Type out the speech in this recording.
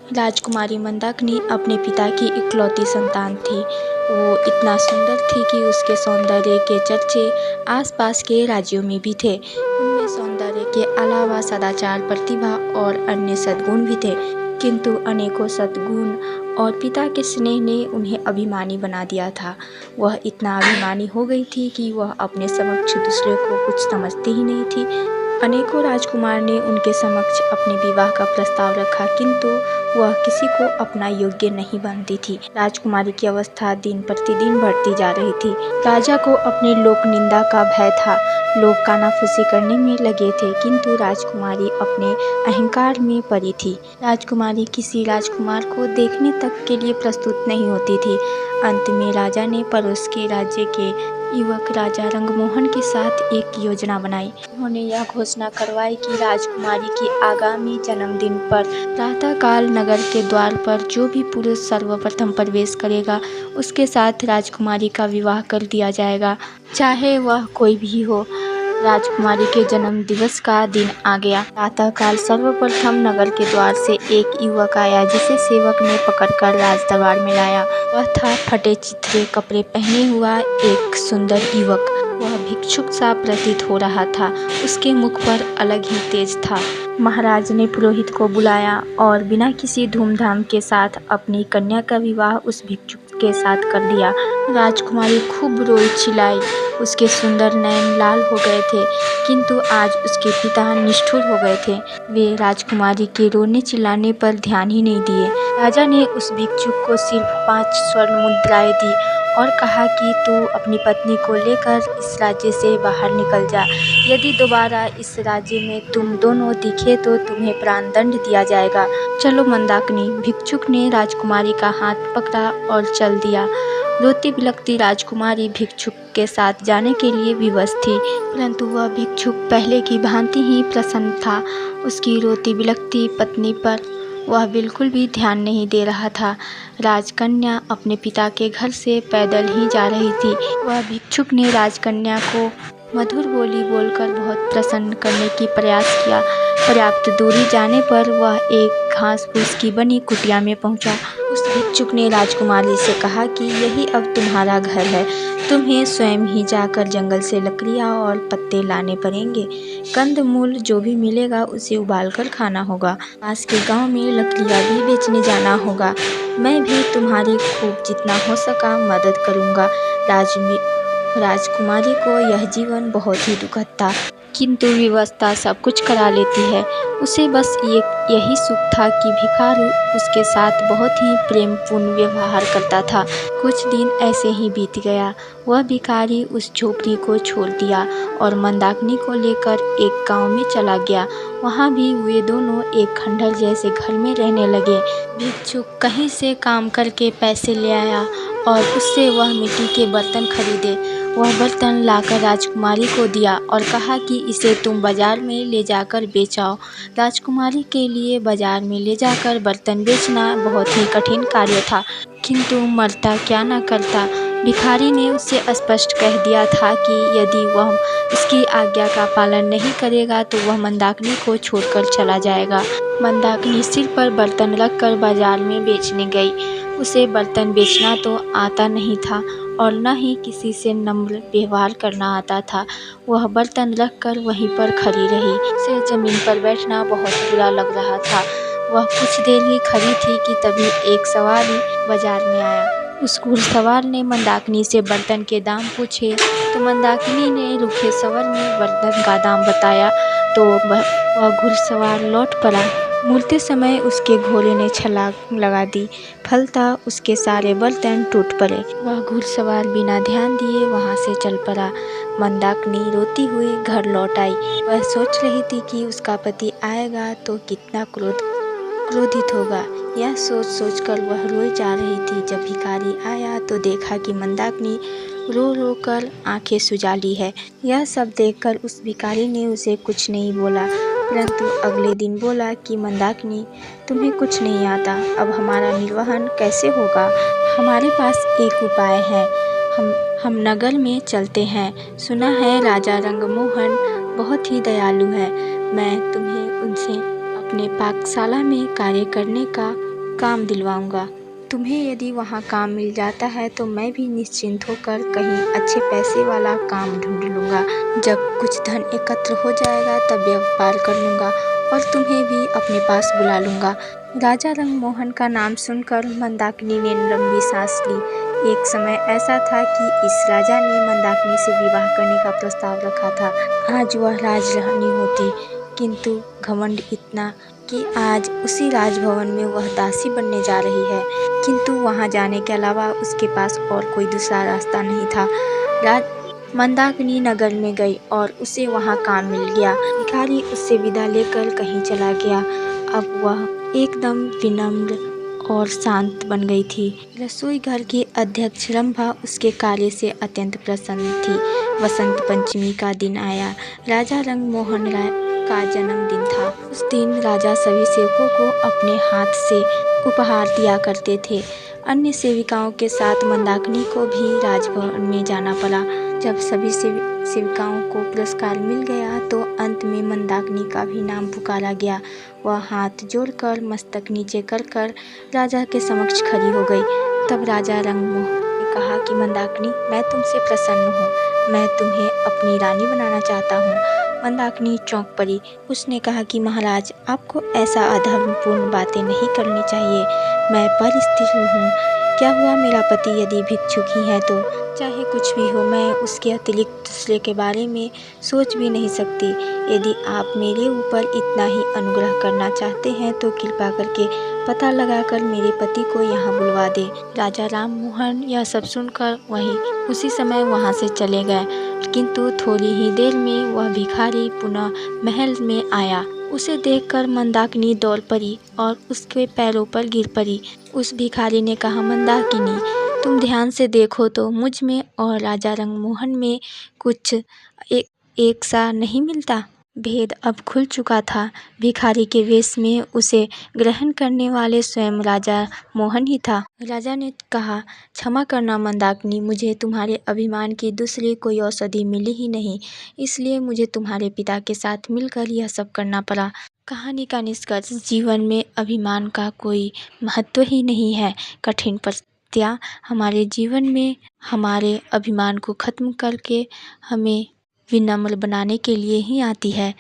राजकुमारी मंदाकिनी अपने पिता की इकलौती संतान थी। वो इतना सुंदर थी कि उसके सौंदर्य के चर्चे आसपास के राज्यों में भी थे। उनमें सौंदर्य के अलावा सदाचार, प्रतिभा और अन्य सद्गुण भी थे। किंतु अनेकों सद्गुण और पिता के स्नेह ने उन्हें अभिमानी बना दिया था। वह इतना अभिमानी हो गई थी कि वह अपने समक्ष दूसरे को कुछ समझती ही नहीं थी। अनेकों राजकुमार ने उनके समक्ष अपने विवाह का प्रस्ताव रखा, किंतु वह किसी को अपना योग्य नहीं मानती थी। राजकुमारी की अवस्था दिन प्रतिदिन बढ़ती जा रही थी। राजा को अपनी लोक निंदा का भय था। लोग कानाफूसी करने में लगे थे, किंतु राजकुमारी अपने अहंकार में पड़ी थी। राजकुमारी किसी राजकुमार को देखने तक के लिए प्रस्तुत नहीं होती थी। अंत में राजा ने पड़ोस के राज्य के युवक राजा रंगमोहन के साथ एक योजना बनाई। उन्होंने यह घोषणा करवाई कि राजकुमारी के आगामी जन्मदिन पर प्रातःकाल नगर के द्वार पर जो भी पुरुष सर्वप्रथम प्रवेश करेगा, उसके साथ राजकुमारी का विवाह कर दिया जाएगा, चाहे वह कोई भी हो। राजकुमारी के जन्म दिवस का दिन आ गया। प्रातःकाल सर्वप्रथम नगर के द्वार से एक युवक आया, जिसे सेवक ने पकड़कर राजदरबार में लाया। वह था फटे चिथड़े कपड़े पहने हुआ एक सुंदर युवक। वह भिक्षुक सा प्रतीत हो रहा था। उसके मुख पर अलग ही तेज था। महाराज ने पुरोहित को बुलाया और बिना किसी धूमधाम के साथ अपनी कन्या का विवाह उस भिक्षुक के साथ कर दिया। राजकुमारी खूब रोई चिल्लाई। उसके सुंदर नयन लाल हो गए थे, किंतु आज उसके पिता निष्ठुर हो गए थे। वे राजकुमारी के रोने चिल्लाने पर ध्यान ही नहीं दिए। राजा ने उस भिक्षुक को सिर्फ 5 स्वर्ण मुद्राएं दी और कहा कि तू अपनी पत्नी को लेकर इस राज्य से बाहर निकल जा। यदि दोबारा इस राज्य में तुम दोनों दिखे तो तुम्हें प्राणदंड दिया जाएगा। चलो मंदाकिनी। भिक्षुक ने राजकुमारी का हाथ पकड़ा और चल दिया। रोती बिलखती राजकुमारी भिक्षुक के साथ जाने के लिए विवश थी, परंतु वह भिक्षुक पहले की भांति ही प्रसन्न था। उसकी रोती बिलखती पत्नी पर वह बिल्कुल भी ध्यान नहीं दे रहा था। राजकन्या अपने पिता के घर से पैदल ही जा रही थी। वह भिक्षुक ने राजकन्या को मधुर बोली बोलकर बहुत प्रसन्न करने की प्रयास किया। पर्याप्त दूरी जाने पर वह एक घास फूस की बनी कुटिया में पहुंचा। उस भिक्षुक ने राजकुमारी से कहा कि यही अब तुम्हारा घर है। तुम्हें स्वयं ही जाकर जंगल से लकड़ियाँ और पत्ते लाने पड़ेंगे। कंद मूल जो भी मिलेगा उसे उबालकर खाना होगा। पास के गांव में लकड़ियाँ भी बेचने जाना होगा। मैं भी तुम्हारी खूब जितना हो सका मदद करूँगा। राजकुमारी को यह जीवन बहुत ही दुखद था, किंतु विवशता सब कुछ करा लेती है। उसे बस यही सुख था कि भिखारी उसके साथ बहुत ही प्रेमपूर्ण व्यवहार करता था। कुछ दिन ऐसे ही बीत गया। वह भिखारी उस झोपड़ी को छोड़ दिया और मंदाकिनी को लेकर एक गांव में चला गया। वहाँ भी वे दोनों एक खंडहर जैसे घर में रहने लगे। भिक्षुक कहीं से काम करके पैसे ले आया और उससे वह मिट्टी के बर्तन खरीदे। वह बर्तन लाकर राजकुमारी को दिया और कहा कि इसे तुम बाजार में ले जाकर बेचाओ। राजकुमारी के लिए बाजार में ले जाकर बर्तन बेचना बहुत ही कठिन कार्य था, किंतु मरता क्या न करता। भिखारी ने उससे स्पष्ट कह दिया था कि यदि वह उसकी आज्ञा का पालन नहीं करेगा तो वह मंदाकिनी को छोड़कर चला जाएगा। मंदाकिनी सिर पर बर्तन रखकर बाजार में बेचने गई। उसे बर्तन बेचना तो आता नहीं था और न ही किसी से नम्र व्यवहार करना आता था। वह बर्तन रखकर वहीं पर खड़ी रही। उसे जमीन पर बैठना बहुत बुरा लग रहा था। वह कुछ देर ही खड़ी थी कि तभी एक सवारी बाजार में आया। उस घुड़सवार ने मंदाकिनी से बर्तन के दाम पूछे तो मंदाकिनी ने रूखे स्वर में बर्तन का दाम बताया तो वह घुड़सवार लौट पड़ा। मुड़ते समय उसके घोड़े ने छलांग लगा दी, फलतः उसके सारे बर्तन टूट पड़े। वह घुड़सवार बिना ध्यान दिए वहां से चल पड़ा। मंदाकिनी रोती हुई घर लौट आई। वह सोच रही थी कि उसका पति आएगा तो कितना क्रोधित होगा। यह सोच सोचकर वह रोई जा रही थी। जब भिखारी आया तो देखा कि मंदाकिनी रो रो कर आंखें सुजा ली है। यह सब देखकर उस भिखारी ने उसे कुछ नहीं बोला, परंतु अगले दिन बोला कि मंदाकिनी, तुम्हें कुछ नहीं आता, अब हमारा निर्वहन कैसे होगा? हमारे पास एक उपाय है। हम नगर में चलते हैं। सुना है राजा रंगमोहन बहुत ही दयालु है। मैं तुम्हें उनसे अपने पाकशाला में कार्य करने का काम दिलवाऊंगा। तुम्हें यदि वहाँ काम मिल जाता है तो मैं भी निश्चिंत होकर कहीं अच्छे पैसे वाला काम ढूंढ लूँगा। जब कुछ धन एकत्र हो जाएगा तब व्यापार कर लूँगा और तुम्हें भी अपने पास बुला लूँगा। राजा रंगमोहन का नाम सुनकर मंदाकिनी ने लंबी सांस ली। एक समय ऐसा था कि इस राजा ने मंदाकिनी से विवाह करने का प्रस्ताव रखा था। आज वह राजरानी होती, किंतु घमंड इतना कि आज उसी राजभवन में वह दासी बनने जा रही है। किंतु वहां जाने के अलावा उसके पास और कोई दूसरा रास्ता नहीं था। मंदाकिनी नगर में गई और उसे वहां काम मिल गया। भिखारी उससे विदा लेकर कहीं चला गया। अब वह एकदम विनम्र और शांत बन गई थी। रसोई घर की अध्यक्ष रंभा उसके कार्य से अत्यंत प्रसन्न थी। वसंत पंचमी का दिन आया। राजा रंगमोहन राय का जन्मदिन था। उस दिन राजा सभी सेवकों को अपने हाथ से उपहार दिया करते थे। अन्य सेविकाओं के साथ मंदाकिनी को भी राजभवन में जाना पड़ा। जब सभी सेविकाओं को पुरस्कार मिल गया तो अंत में मंदाकिनी का भी नाम पुकारा गया। वह हाथ जोड़कर मस्तक नीचे कर कर राजा के समक्ष खड़ी हो गई। तब राजा रंगमोहन ने कहा कि मंदाकिनी, मैं तुमसे प्रसन्न हूँ। मैं तुम्हें अपनी रानी बनाना चाहता हूँ। मंदाकिनी चौंक पड़ी। उसने कहा कि महाराज, आपको ऐसा अधर्मपूर्ण बातें नहीं करनी चाहिए। मैं परिस्थिति हूँ। क्या हुआ, मेरा पति यदि भिक्षुक ही है तो चाहे कुछ भी हो, मैं उसके अतिरिक्त दूसरे के बारे में सोच भी नहीं सकती। यदि आप मेरे ऊपर इतना ही अनुग्रह करना चाहते हैं तो कृपा करके पता लगाकर मेरे पति को यहाँ बुलवा दे। राजा राममोहन यह सब सुनकर उसी समय वहाँ से चले गए। किंतु थोड़ी ही देर में वह भिखारी पुनः महल में आया। उसे देखकर मंदाकिनी दौड़ पड़ी और उसके पैरों पर गिर पड़ी। उस भिखारी ने कहा, मंदाकिनी, तुम ध्यान से देखो तो मुझ में और राजा रंगमोहन में कुछ एक सा नहीं मिलता। भेद अब खुल चुका था। भिखारी के वेश में उसे ग्रहण करने वाले स्वयं राजा मोहन ही था। राजा ने कहा, क्षमा करना मंदाकिनी, मुझे तुम्हारे अभिमान की दूसरी कोई औषधि मिली ही नहीं, इसलिए मुझे तुम्हारे पिता के साथ मिलकर यह सब करना पड़ा। कहानी का निष्कर्ष, जीवन में अभिमान का कोई महत्व ही नहीं है। कठिन परिस्थितियाँ हमारे जीवन में हमारे अभिमान को खत्म करके हमें विनम्र बनाने के लिए ही आती है।